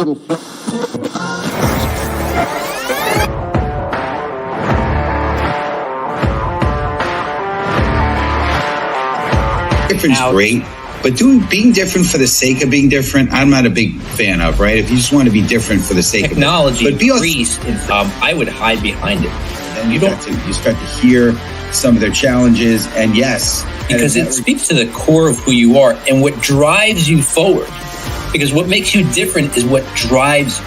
Different's great, but being different for the sake of being different, I'm not a big fan of, right? If you just want to be different for the sake technology of it. Technology, I would hide behind it. And you start to hear some of their challenges, and yes. Because it speaks to the core of who you are and what drives you forward. Because what makes you different is what drives you.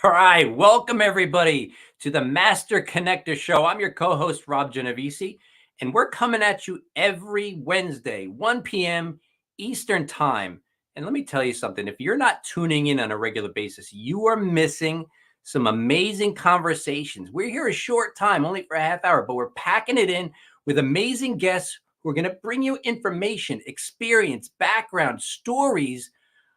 All right, welcome everybody to the Master Connector Show. I'm your co-host, Rob Genovese, and we're coming at you every Wednesday, 1 p.m. Eastern Time. And let me tell you something, if you're not tuning in on a regular basis, you are missing some amazing conversations. We're here a short time, only for a half hour, but we're packing it in with amazing guests who are going to bring you information, experience, background, stories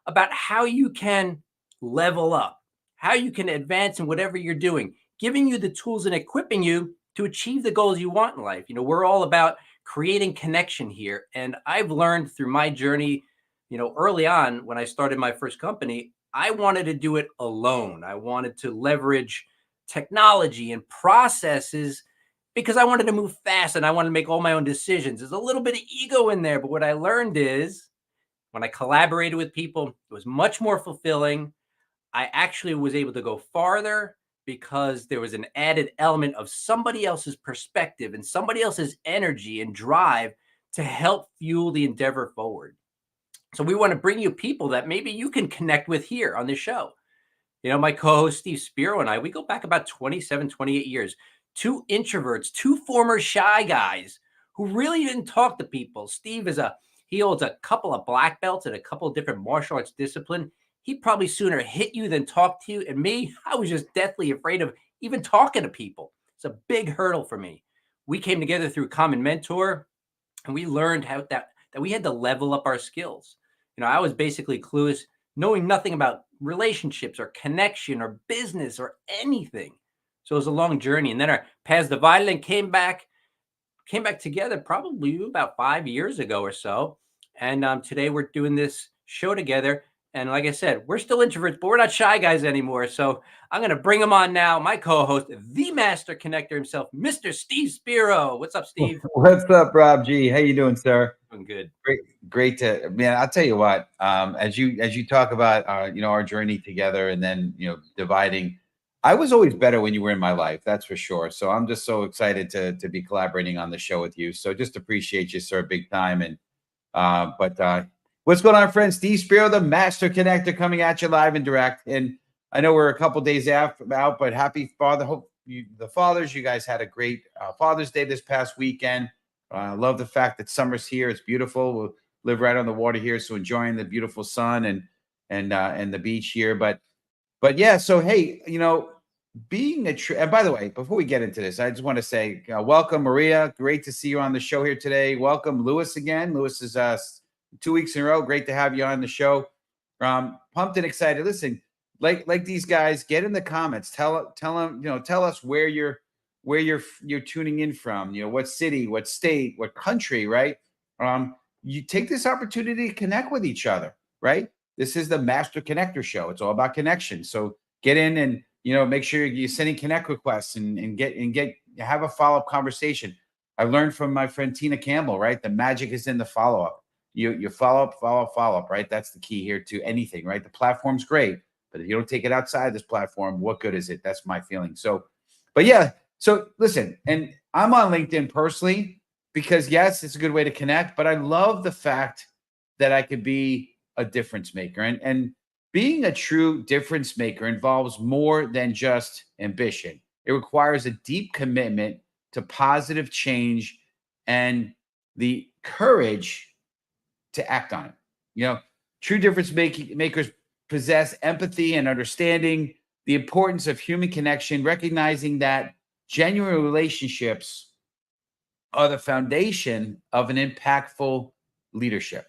about how you can level up, how you can advance in whatever you're doing, giving you the tools and equipping you to achieve the goals you want in life. You know, we're all about creating connection here. And I've learned through my journey, you know, early on when I started my first company, I wanted to do it alone. I wanted to leverage technology and processes because I wanted to move fast and I wanted to make all my own decisions. There's a little bit of ego in there, but what I learned is when I collaborated with people, it was much more fulfilling. I actually was able to go farther because there was an added element of somebody else's perspective and somebody else's energy and drive to help fuel the endeavor forward. So we want to bring you people that maybe you can connect with here on this show. You know, my co-host Steve Spiro and I, we go back about 27, 28 years. Two introverts, two former shy guys who really didn't talk to people. Steve he holds a couple of black belts and a couple of different martial arts disciplines. He'd probably sooner hit you than talk to you. And me, I was just deathly afraid of even talking to people. It's a big hurdle for me. We came together through a common mentor, and we learned how that we had to level up our skills. You know, I was basically clueless, knowing nothing about relationships or connection or business or anything. So it was a long journey. And then our paths divided and came back together probably about 5 years ago or so. And today we're doing this show together. And like I said, we're still introverts, but we're not shy guys anymore. So I'm going to bring him on now. My co-host, the master connector himself, Mr. Steve Spiro. What's up, Steve? What's up, Rob G? How you doing, sir? Doing good. Great to, man. I'll tell you what. As you talk about our journey together, and then dividing. I was always better when you were in my life. That's for sure. So I'm just so excited to be collaborating on the show with you. So just appreciate you, sir, big time. And what's going on, friends? Steve Spiro, the Master Connector, coming at you live and direct. And I know we're a couple days out, but happy Father. Hope the fathers, you guys had a great Father's Day this past weekend. Love the fact that summer's here. It's beautiful. We'll live right on the water here, so enjoying the beautiful sun and the beach here. But yeah, so hey, being and by the way, before we get into this, I just want to say welcome, Maria. Great to see you on the show here today. Welcome, Lewis, again. Lewis is 2 weeks in a row. Great to have you on the show. Pumped and excited. Listen, like these guys, get in the comments. Tell them, tell us where you're tuning in from. What city, what state, what country, right? You take this opportunity to connect with each other, right? This is the Master Connector Show. It's all about connection. So get in and make sure you're sending connect requests and have a follow-up conversation. I learned from my friend Tina Campbell, right? The magic is in the follow-up. You follow up, right? That's the key here to anything, right? The platform's great, but if you don't take it outside this platform, what good is it? That's my feeling. So, but yeah, so listen, and I'm on LinkedIn personally because yes, it's a good way to connect, but I love the fact that I could be a difference maker. And being a true difference maker involves more than just ambition. It requires a deep commitment to positive change and the courage to act on it. True difference makers possess empathy and understanding the importance of human connection, recognizing that genuine relationships are the foundation of an impactful leadership.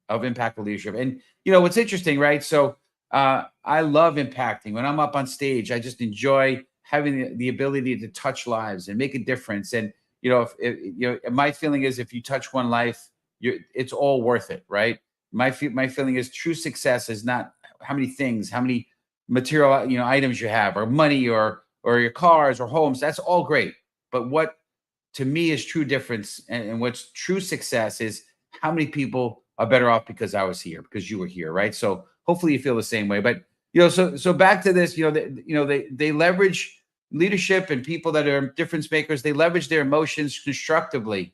And what's interesting, right? So I love impacting. When I'm up on stage, I just enjoy having the ability to touch lives and make a difference. And my feeling is if you touch one life, it's all worth it, right? My feeling is true success is not how many things, how many material, items you have, or money, or your cars or homes. That's all great. But what to me is true difference, and what's true success is how many people are better off because I was here, because you were here, right? So hopefully you feel the same way. But so back to this, they leverage leadership, and people that are difference makers, they leverage their emotions constructively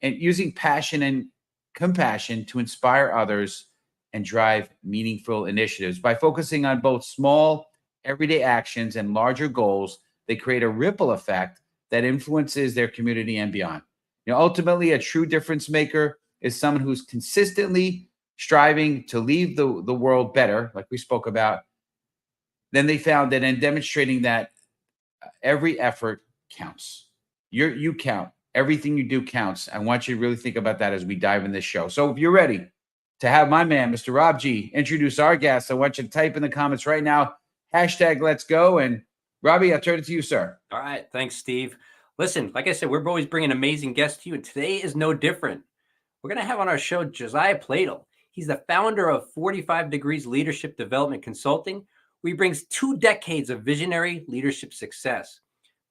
and using passion and compassion to inspire others and drive meaningful initiatives. By focusing on both small, everyday actions and larger goals, they create a ripple effect that influences their community and beyond. Ultimately, a true difference maker is someone who's consistently striving to leave the world better, like we spoke about. Then they found that in demonstrating that every effort counts. You count. Everything you do counts. I want you to really think about that as we dive in this show. So if you're ready to have my man, Mr. Rob G, introduce our guest, I want you to type in the comments right now, #let's go. And Robbie, I'll turn it to you, sir. All right. Thanks, Steve. Listen, like I said, we're always bringing amazing guests to you, and today is no different. We're going to have on our show Josiah Pladel. He's the founder of 45 Degrees Leadership Development Consulting, where he brings 2 decades of visionary leadership success.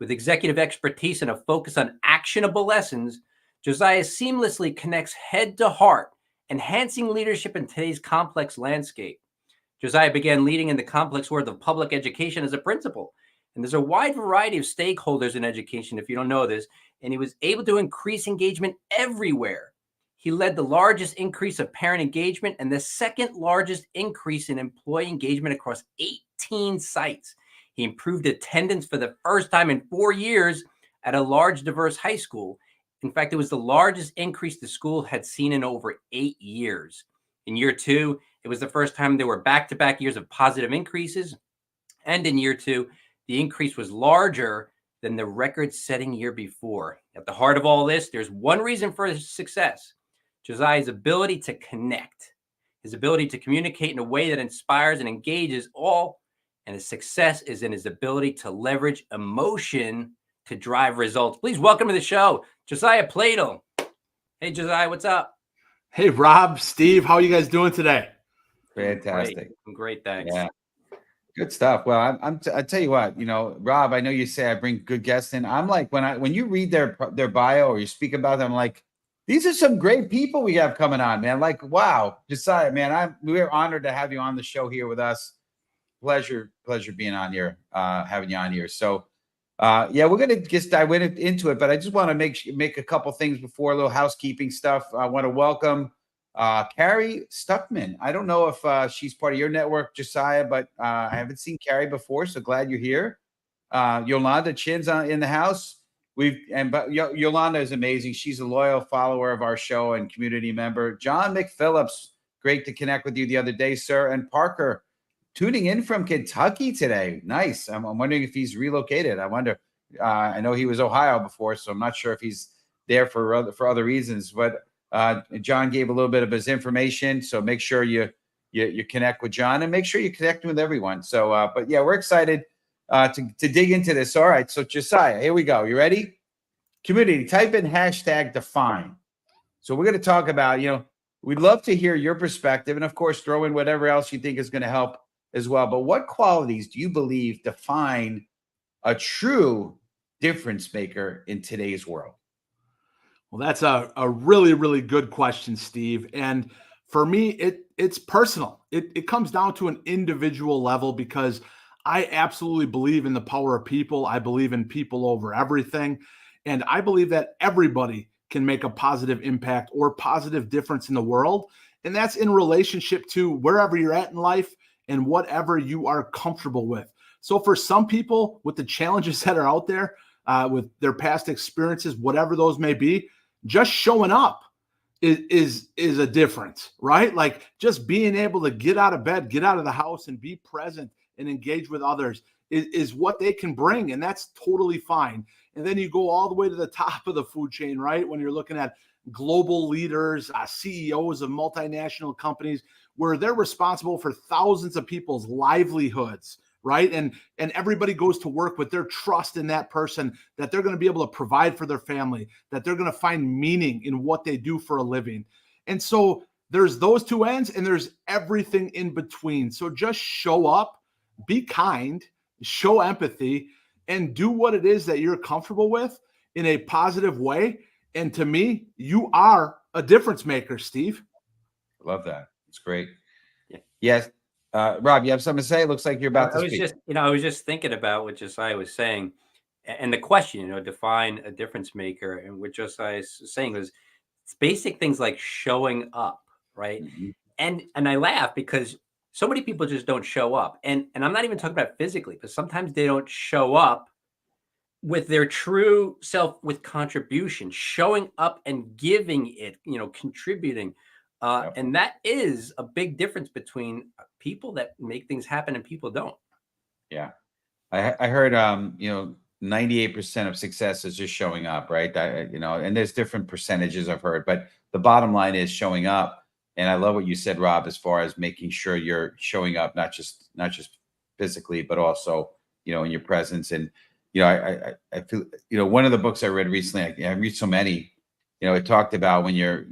With executive expertise and a focus on actionable lessons, Josiah seamlessly connects head to heart, enhancing leadership in today's complex landscape. Josiah began leading in the complex world of public education as a principal. And there's a wide variety of stakeholders in education, if you don't know this, and he was able to increase engagement everywhere. He led the largest increase of parent engagement and the second largest increase in employee engagement across 18 sites. He improved attendance for the first time in 4 years at a large, diverse high school. In fact, it was the largest increase the school had seen in over 8 years. In year 2, it was the first time there were back-to-back years of positive increases. And in year 2, the increase was larger than the record-setting year before. At the heart of all this, there's one reason for his success: Josiah's ability to connect, his ability to communicate in a way that inspires and engages all, and his success is in his ability to leverage emotion to drive results. Please welcome to the show, Josiah Pladel. Hey, Josiah, what's up? Hey, Rob, Steve, how are you guys doing today? Fantastic. I'm great, thanks. Yeah. Good stuff. Well, I tell you what, Rob, I know you say I bring good guests in. I'm like, when you read their bio or you speak about them, I'm like, these are some great people we have coming on, man. Like, wow, Josiah, man, we're honored to have you on the show here with us. Pleasure being on here, having you on here. So, we're gonna just dive into it, but I just want to make a couple things before, a little housekeeping stuff. I want to welcome Carrie Stuckman. I don't know if she's part of your network, Josiah, but I haven't seen Carrie before, so glad you're here. Yolanda Chin's in the house. Yolanda is amazing. She's a loyal follower of our show and community member. John McPhillips, great to connect with you the other day, sir. And Parker, tuning in from Kentucky today. Nice. I'm wondering if he's relocated. I wonder. I know he was Ohio before, so I'm not sure if he's there for other reasons. But John gave a little bit of his information, so make sure you connect with John, and make sure you connect with everyone. So, but yeah, we're excited to dig into this. All right, so Josiah, here we go. You ready? Community, type in #define. So we're going to talk about, we'd love to hear your perspective, and of course, throw in whatever else you think is going to help as well. But what qualities do you believe define a true difference maker in today's world? Well, that's a really, really good question, Steve. And for me, it's personal. It comes down to an individual level, because I absolutely believe in the power of people. I believe in people over everything. And I believe that everybody can make a positive impact or positive difference in the world. And that's in relationship to wherever you're at in life and whatever you are comfortable with. So for some people, with the challenges that are out there, with their past experiences, whatever those may be, just showing up is a difference, right? Like just being able to get out of bed, get out of the house, and be present and engage with others is what they can bring. And that's totally fine. And then you go all the way to the top of the food chain, right? When you're looking at global leaders, CEOs of multinational companies, where they're responsible for thousands of people's livelihoods, right? And everybody goes to work with their trust in that person, that they're going to be able to provide for their family, that they're going to find meaning in what they do for a living. And so there's those two ends, and there's everything in between. So just show up, be kind, show empathy, and do what it is that you're comfortable with in a positive way. And to me, you are a difference maker, Steve. Love that. It's great. Yeah. Yes. Rob, you have something to say? It looks like you're about to speak. I was just thinking about what Josiah was saying, and the question, define a difference maker. And what Josiah is saying was, it's basic things like showing up, right? Mm-hmm. And I laugh because so many people just don't show up. And I'm not even talking about physically, but sometimes they don't show up with their true self, with contribution, showing up and giving it, contributing. Yep. And that is a big difference between people that make things happen and people don't. Yeah. I heard, 98% of success is just showing up, right? And there's different percentages I've heard, but the bottom line is showing up. And I love what you said, Rob, as far as making sure you're showing up, not just physically, but also, in your presence. And, I feel, one of the books I read recently, I read so many, it talked about when you're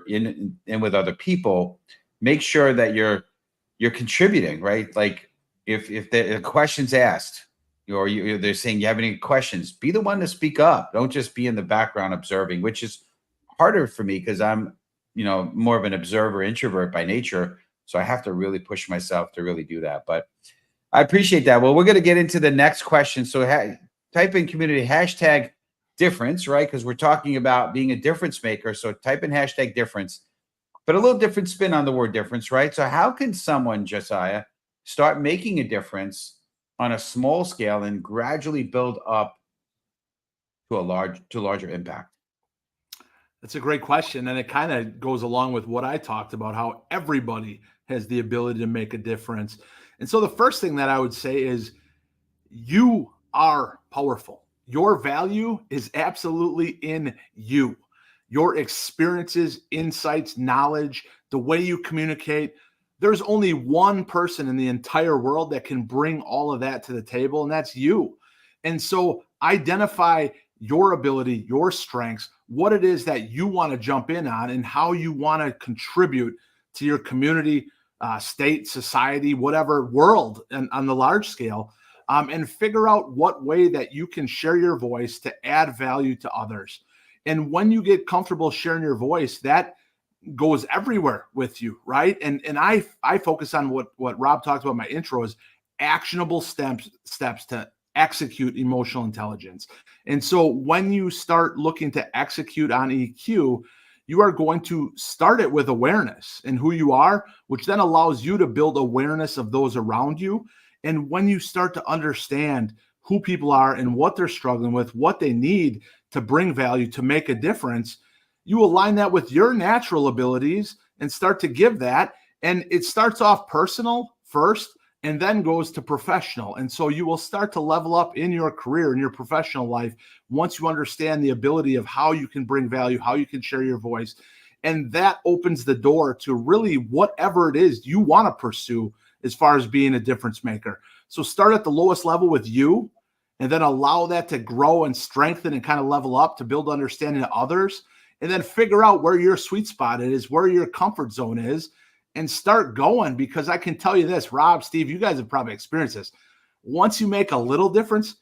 in with other people, make sure that you're contributing, right? Like if the question's asked, or they're saying you have any questions, be the one to speak up. Don't just be in the background observing, which is harder for me because I'm, more of an observer introvert by nature. So I have to really push myself to really do that. But I appreciate that. Well, we're going to get into the next question. So type in community #difference, right? Because we're talking about being a difference maker. So type in #difference, but a little different spin on the word difference, right? So how can someone, Josiah, start making a difference on a small scale and gradually build up to larger impact? That's a great question. And it kind of goes along with what I talked about, how everybody has the ability to make a difference. And so the first thing that I would say is you are powerful. Your value is absolutely in you. Your experiences, insights, knowledge, the way you communicate. There's only one person in the entire world that can bring all of that to the table, and that's you. And so identify your ability, your strengths, what it is that you want to jump in on, and how you want to contribute to your community, state, society, whatever, world, and on the large scale, and figure out what way that you can share your voice to add value to others. And when you get comfortable sharing your voice, that goes everywhere with you, right? And I focus on what Rob talked about in my intro is actionable steps to execute emotional intelligence. And so when you start looking to execute on EQ, you are going to start it with awareness and who you are, which then allows you to build awareness of those around you. And when you start to understand who people are and what they're struggling with, what they need to bring value, to make a difference, you align that with your natural abilities and start to give that. And it starts off personal first and then goes to professional. And so you will start to level up in your career, in your professional life, once you understand the ability of how you can bring value, how you can share your voice. And that opens the door to really whatever it is you want to pursue as far as being a difference maker. So start at the lowest level with you, and then allow that to grow and strengthen and kind of level up to build understanding of others. And then figure out where your sweet spot is, where your comfort zone is, and start going. Because I can tell you this, Rob, Steve, you guys have probably experienced this. Once you make a little difference,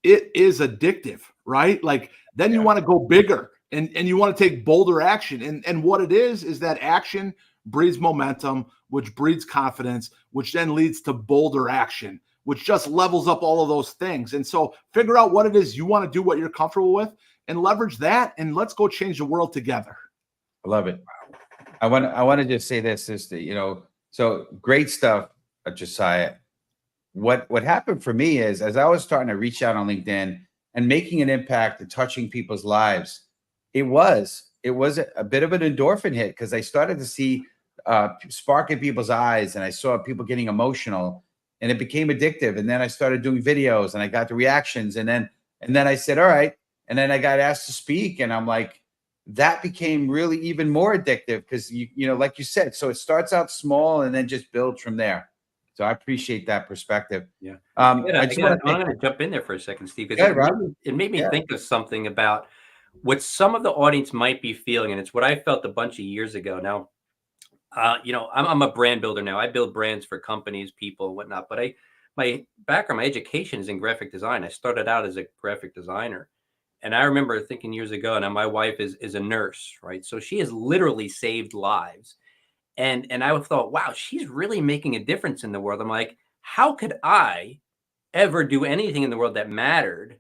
it is addictive, right? Like then you want to go bigger and you want to take bolder action. And what it is that action breeds momentum, which breeds confidence, which then leads to bolder action, which just levels up all of those things. And so figure out what it is you want to do, what you're comfortable with, and leverage that, and let's go change the world together. I love it. I want to just say this is that, so great stuff, Josiah. What happened for me is, as I was starting to reach out on LinkedIn and making an impact and touching people's lives, it was a bit of an endorphin hit, because I started to see spark in people's eyes, and I saw people getting emotional, and it became addictive. And then I started doing videos, and I got the reactions, and then I said, all right. And then I got asked to speak, and I'm like, that became really even more addictive, because you like you said, so it starts out small and then just builds from there. So I appreciate that perspective. Yeah. I just want I'm to going to jump in there for a second, Steve, because Yeah, Rob. it made me Yeah. think of something about what some of the audience might be feeling. And it's what I felt a bunch of years ago. Now, I'm a brand builder now. I build brands for companies, people, whatnot. But my background, my education is in graphic design. I started out as a graphic designer. And I remember thinking years ago, now my wife is a nurse, right? So she has literally saved lives. And I thought, wow, she's really making a difference in the world. I'm like, how could I ever do anything in the world that mattered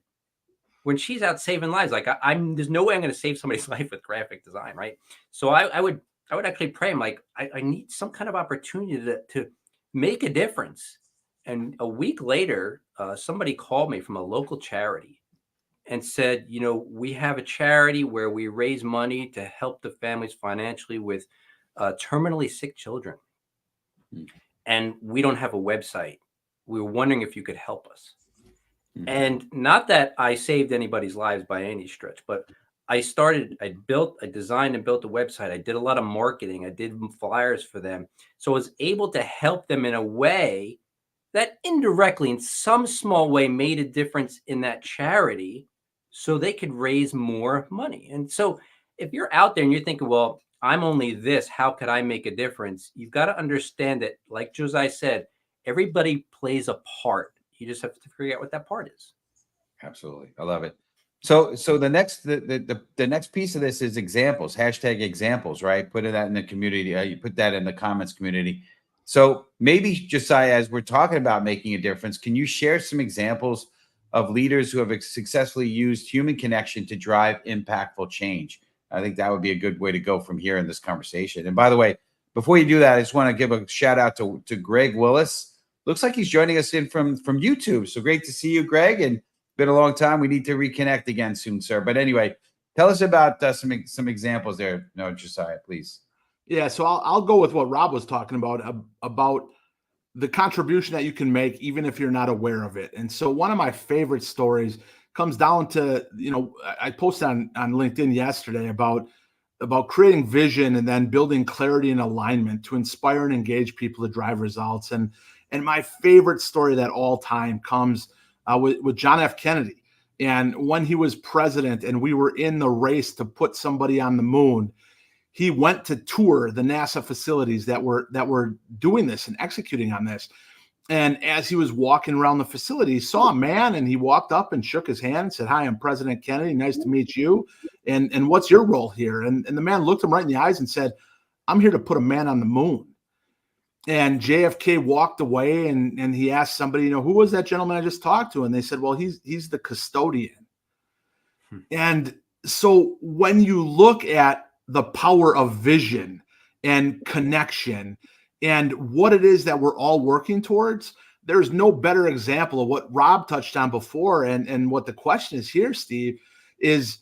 when she's out saving lives? Like I'm there's no way I'm going to save somebody's life with graphic design, right? So I would actually pray. I'm like, I need some kind of opportunity to make a difference. And a week later, somebody called me from a local charity and said, we have a charity where we raise money to help the families financially with terminally sick children. And we don't have a website. We were wondering if you could help us. And not that I saved anybody's lives by any stretch, but I designed and built a website. I did a lot of marketing. I did flyers for them. So I was able to help them in a way that indirectly, in some small way, made a difference in that charity so they could raise more money. And so if you're out there and you're thinking, well, I'm only this, how could I make a difference? You've got to understand that, like Josiah said, everybody plays a part. You just have to figure out what that part is. Absolutely. I love it. So the next piece of this is examples, hashtag examples, right? Put that in the community. You put that in the comments community. So maybe, Josiah, as we're talking about making a difference, can you share some examples of leaders who have successfully used human connection to drive impactful change? I think that would be a good way to go from here in this conversation. And by the way, before you do that, I just want to give a shout out to Greg Willis. Looks like he's joining us in from YouTube. So great to see you, Greg. And been a long time. We need to reconnect again soon, sir. But anyway, tell us about some examples there. No, Josiah, please. Yeah, so I'll go with what Rob was talking about the contribution that you can make even if you're not aware of it. And so one of my favorite stories comes down to, I posted on LinkedIn yesterday about creating vision and then building clarity and alignment to inspire and engage people to drive results. And my favorite story of that all time comes with John F. Kennedy. And when he was president and we were in the race to put somebody on the moon, he went to tour the NASA facilities that were doing this and executing on this. And as he was walking around the facility, he saw a man and he walked up and shook his hand and said, "Hi, I'm President Kennedy. Nice to meet you. And what's your role here?" And the man looked him right in the eyes and said, "I'm here to put a man on the moon." And JFK walked away and he asked somebody, who was that gentleman I just talked to? And they said, well, he's the custodian. And so when you look at the power of vision and connection and what it is that we're all working towards, there's no better example of what Rob touched on before. And what the question is here, Steve, is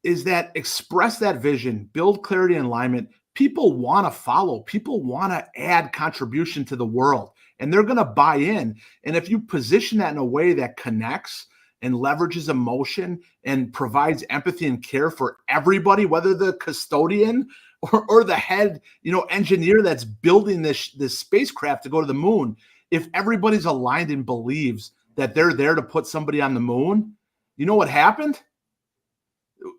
that express that vision, build clarity and alignment. People want to follow. People want to add contribution to the world, and they're going to buy in. And if you position that in a way that connects and leverages emotion and provides empathy and care for everybody, whether the custodian or the head, engineer that's building this spacecraft to go to the moon, if everybody's aligned and believes that they're there to put somebody on the moon, you know what happened?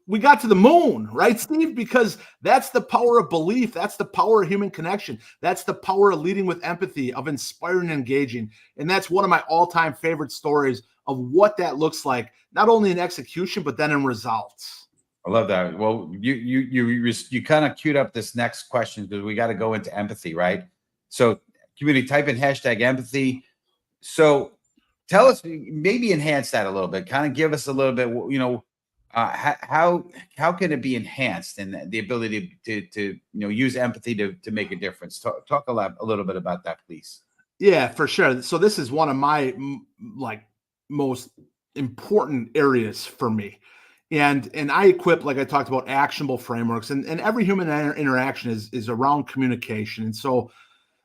We got to the moon, right, Steve? Because that's the power of belief. That's the power of human connection. That's the power of leading with empathy, of inspiring and engaging. And that's one of my all-time favorite stories of what that looks like, not only in execution, but then in results. I love that. Well, you kind of queued up this next question because we got to go into empathy, right? So community, type in hashtag empathy. So tell us, maybe enhance that a little bit, kind of give us a little bit, how can it be enhanced and the ability to use empathy to make a difference? Talk a little bit about that, please. Yeah, for sure. So this is one of my most important areas for me, and I equip, like I talked about, actionable frameworks, and every human interaction is around communication. And so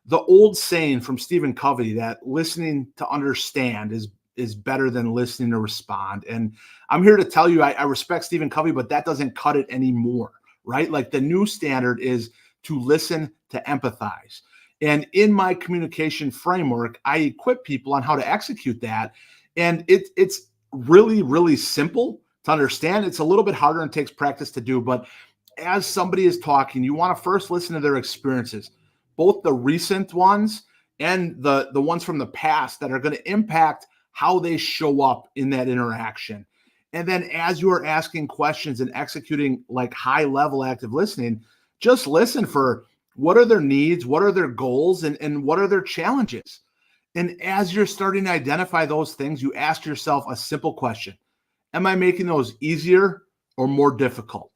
the old saying from Stephen Covey that listening to understand is better than listening to respond. And I'm here to tell you, I respect Stephen Covey, but that doesn't cut it anymore, right? Like the new standard is to listen to empathize. And in my communication framework, I equip people on how to execute that. And it's really, really simple to understand. It's a little bit harder and takes practice to do. But as somebody is talking, you want to first listen to their experiences, both the recent ones and the ones from the past that are going to impact how they show up in that interaction. And then as you are asking questions and executing like high level active listening, just listen for what are their needs, what are their goals, and what are their challenges. And as you're starting to identify those things, you ask yourself a simple question. Am I making those easier or more difficult?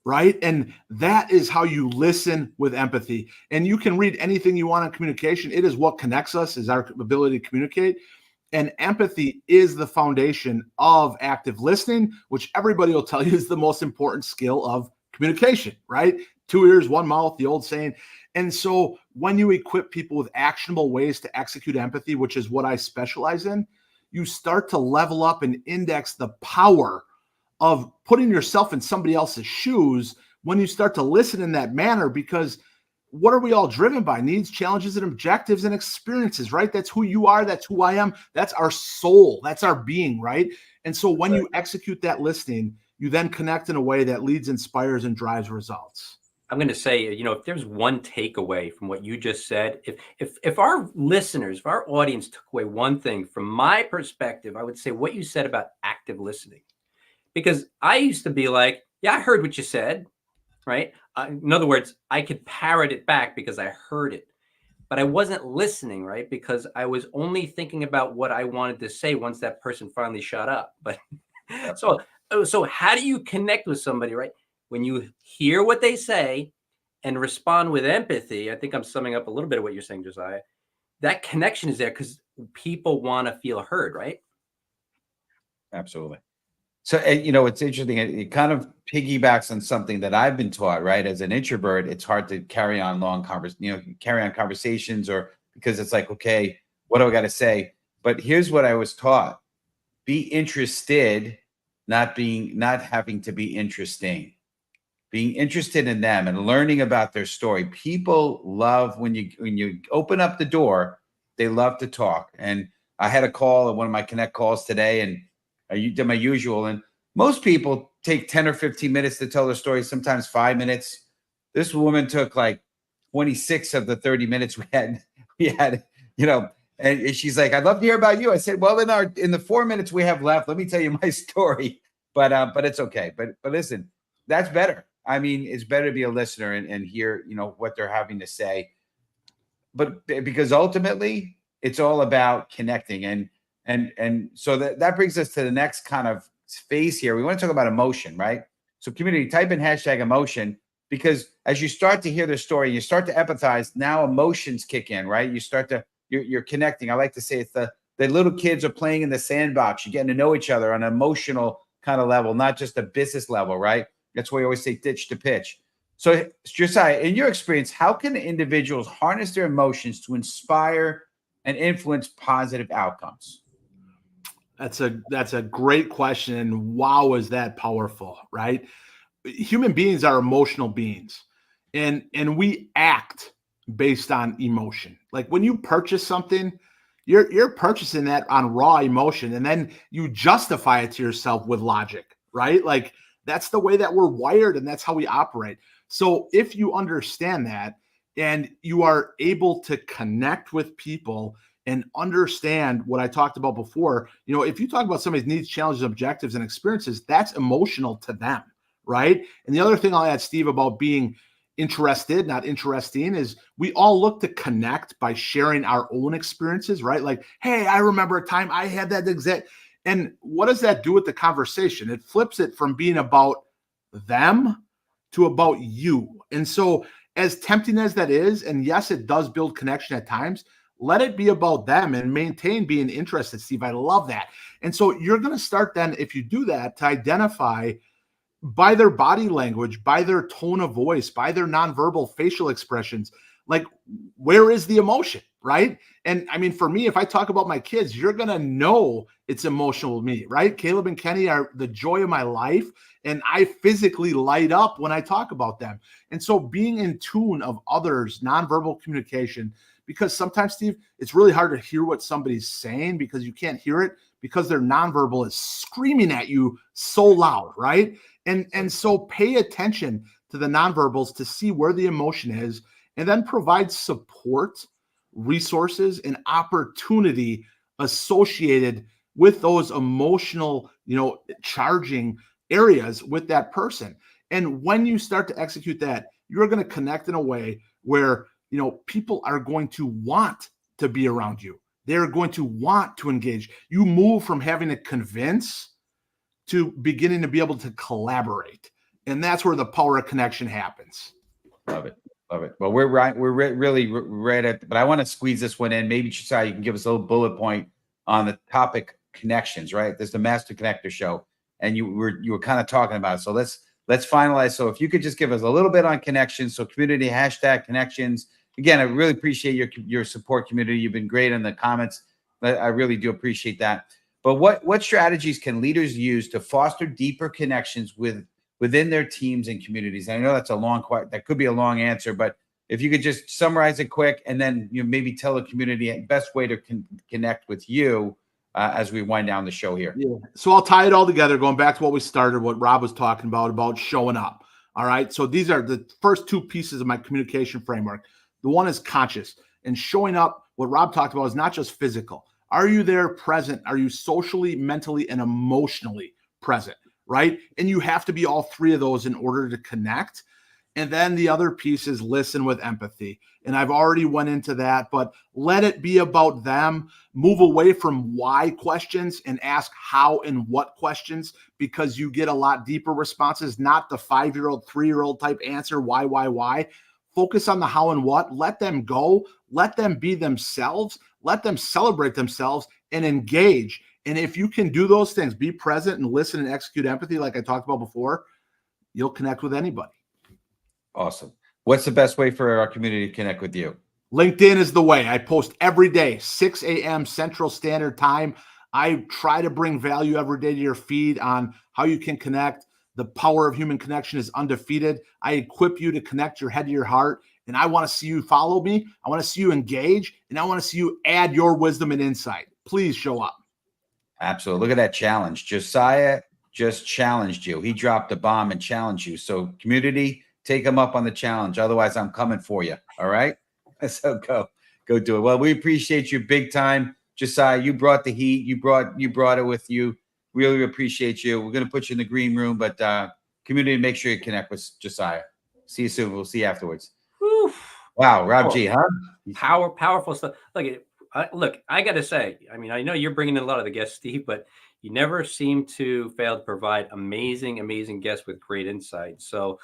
Right? And that is how you listen with empathy. And you can read anything you want on communication. It is what connects us, is our ability to communicate. And empathy is the foundation of active listening, which everybody will tell you is the most important skill of communication, right? 2 ears, 1 mouth, the old saying. And so when you equip people with actionable ways to execute empathy, which is what I specialize in, you start to level up and index the power of putting yourself in somebody else's shoes when you start to listen in that manner. Because what are we all driven by? Needs, challenges, and objectives and experiences, right? That's who you are. That's who I am. That's our soul. That's our being, right? And so when you execute that listening, you then connect in a way that leads, inspires, and drives results. I'm going to say, if there's one takeaway from what you just said, if our listeners, if our audience took away one thing from my perspective, I would say what you said about active listening. Because I used to be like, yeah, I heard what you said, right? In other words, I could parrot it back because I heard it, but I wasn't listening, right? Because I was only thinking about what I wanted to say once that person finally shut up. But so how do you connect with somebody, right? When you hear what they say and respond with empathy, I think I'm summing up a little bit of what you're saying, Josiah. That connection is there because people want to feel heard, right? Absolutely. So, it's interesting. It kind of piggybacks on something that I've been taught, right? As an introvert, it's hard to carry on conversations, or because it's like, okay, what do I got to say? But here's what I was taught: be interested, not having to be interesting. Being interested in them and learning about their story. People love when you open up the door, they love to talk. And I had a call at one of my Connect calls today, and I did my usual. And most people take 10 or 15 minutes to tell their story, sometimes 5 minutes. This woman took like 26 of the 30 minutes we had, and she's like, I'd love to hear about you. I said, well, in the 4 minutes we have left, let me tell you my story. But it's okay. But listen, that's better. I mean, it's better to be a listener and hear, what they're having to say. But because ultimately it's all about connecting. And so that brings us to the next kind of phase here. We want to talk about emotion, right? So community, type in #emotion, because as you start to hear their story, you start to empathize. Now emotions kick in, right? You're connecting. I like to say it's the little kids are playing in the sandbox. You're getting to know each other on an emotional kind of level, not just a business level, right? That's why you always say ditch to pitch. So Josiah, in your experience, how can individuals harness their emotions to inspire and influence positive outcomes? That's a great question. And wow, is that powerful, right? Human beings are emotional beings, and we act based on emotion. Like when you purchase something, you're purchasing that on raw emotion, and then you justify it to yourself with logic, right? Like that's the way that we're wired, and that's how we operate. So if you understand that and you are able to connect with people and understand what I talked about before, if you talk about somebody's needs, challenges, objectives, and experiences, that's emotional to them, right? And the other thing I'll add, Steve, about being interested, not interesting, is we all look to connect by sharing our own experiences, right? Like, hey, I remember a time I had that exact. And what does that do with the conversation? It flips it from being about them to about you. And so as tempting as that is, and yes, it does build connection at times, let it be about them and maintain being interested, Steve. I love that. And so you're going to start then, if you do that, to identify by their body language, by their tone of voice, by their nonverbal facial expressions, Like, where is the emotion, right? And I mean, for me, if I talk about my kids, you're going to know it's emotional with me, right? Caleb and Kenny are the joy of my life, and I physically light up when I talk about them. And so being in tune of others, nonverbal communication, because sometimes, Steve, it's really hard to hear what somebody's saying because you can't hear it because their nonverbal is screaming at you so loud, right? And so pay attention to the nonverbals to see where the emotion is, and then provide support, resources, and opportunity associated with those emotional, charging areas with that person. And when you start to execute that, you're going to connect in a way where, people are going to want to be around you. They're going to want to engage. You move from having to convince to beginning to be able to collaborate. And that's where the power of connection happens. Love it. Love it. Well, we're right. We're really right at, but I want to squeeze this one in. Maybe Josiah, you can give us a little bullet point on the topic connections, right? There's the Master Connector Show, and you were kind of talking about it. So let's finalize. So if you could just give us a little bit on connections. So community #connections. Again, I really appreciate your support, community. You've been great in the comments. I really do appreciate that. But what strategies can leaders use to foster deeper connections within their teams and communities? And I know that's that could be a long answer, but if you could just summarize it quick, and then maybe tell the community the best way to connect with you as we wind down the show here. Yeah. So I'll tie it all together, going back to what we started, what Rob was talking about showing up. All right. So these are the first two pieces of my communication framework. The one is conscious, and showing up. What Rob talked about is not just physical. Are you there present? Are you socially, mentally, and emotionally present? Right. And you have to be all three of those in order to connect. And then the other piece is listen with empathy. And I've already went into that, but let it be about them. Move away from why questions and ask how and what questions, because you get a lot deeper responses, not the 5-year-old, 3-year-old type answer, why. Focus on the how and what. Let them go. Let them be themselves. Let them celebrate themselves and engage. And if you can do those things, be present and listen and execute empathy, like I talked about before, you'll connect with anybody. Awesome. What's the best way for our community to connect with you? LinkedIn is the way. I post every day, 6 a.m. Central Standard Time. I try to bring value every day to your feed on how you can connect. The power of human connection is undefeated. I equip you to connect your head to your heart. And I want to see you follow me. I want to see you engage. And I want to see you add your wisdom and insight. Please show up. Absolutely. Look at that challenge. Josiah just challenged you. He dropped a bomb and challenged you. So community, take him up on the challenge. Otherwise, I'm coming for you. All right. So go do it. Well, we appreciate you big time. Josiah, you brought the heat. You brought it with you. Really appreciate you. We're going to put you in the green room, but community, make sure you connect with Josiah. See you soon. We'll see you afterwards. Whew. Wow. Rob G, huh? Powerful stuff. Look, I got to say, I mean, I know you're bringing in a lot of the guests, Steve, but you never seem to fail to provide amazing guests with great insight. So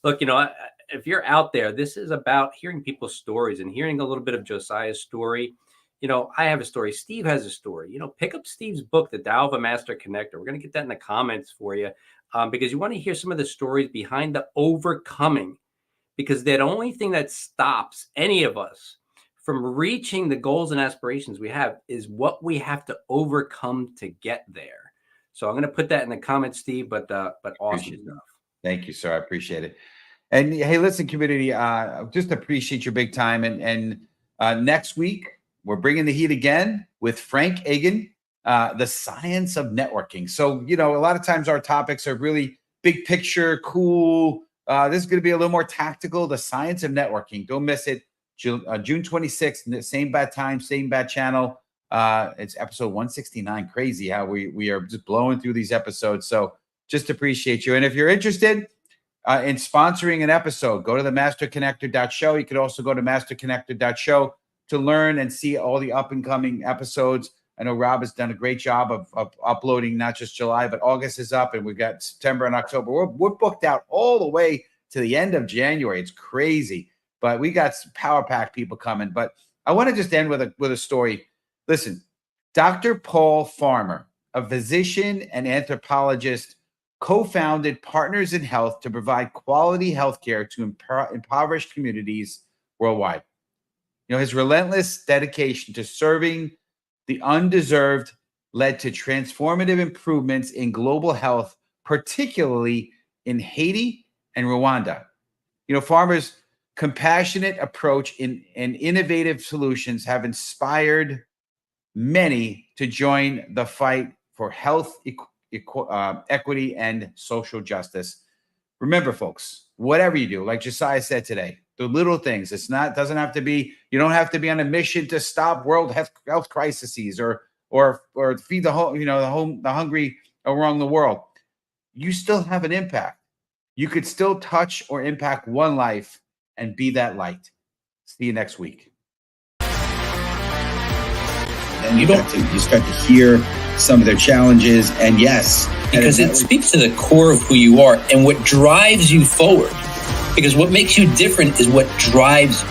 look, if you're out there, this is about hearing people's stories and hearing a little bit of Josiah's story. I have a story. Steve has a story. Pick up Steve's book, The Tao of a Master Connector. We're going to get that in the comments for you because you want to hear some of the stories behind the overcoming, because that only thing that stops any of us from reaching the goals and aspirations we have is what we have to overcome to get there. So I'm going to put that in the comments, Steve, but awesome stuff. Thank you, sir. I appreciate it. And hey, listen, community, just appreciate your big time. And next week, we're bringing the heat again with Frank Egan, the science of networking. So, a lot of times our topics are really big picture, cool. This is going to be a little more tactical, the science of networking. Don't miss it. June 26th, same bad time, same bad channel. It's episode 169. Crazy how we are just blowing through these episodes. So just appreciate you. And if you're interested in sponsoring an episode, go to the masterconnector.show. You could also go to masterconnector.show to learn and see all the up and coming episodes. I know Rob has done a great job of uploading, not just July, but August is up, and we've got September and October. We're booked out all the way to the end of January. It's crazy, but we got some power pack people coming. But I want to just end with a story. Listen, Dr. Paul Farmer, a physician and anthropologist, co-founded Partners in Health to provide quality healthcare to impoverished communities worldwide. His relentless dedication to serving the undeserved led to transformative improvements in global health, particularly in Haiti and Rwanda. Farmers' compassionate approach and innovative solutions have inspired many to join the fight for health, equity, and social justice. Remember, folks, whatever you do, like Josiah said today, the little things. Doesn't have to be. You don't have to be on a mission to stop world health crises or feed the hungry around the world. You still have an impact. You could still touch or impact one life and be that light. See you next week. And you start to hear some of their challenges, and yes, because it speaks to the core of who you are and what drives you forward. Because what makes you different is what drives you.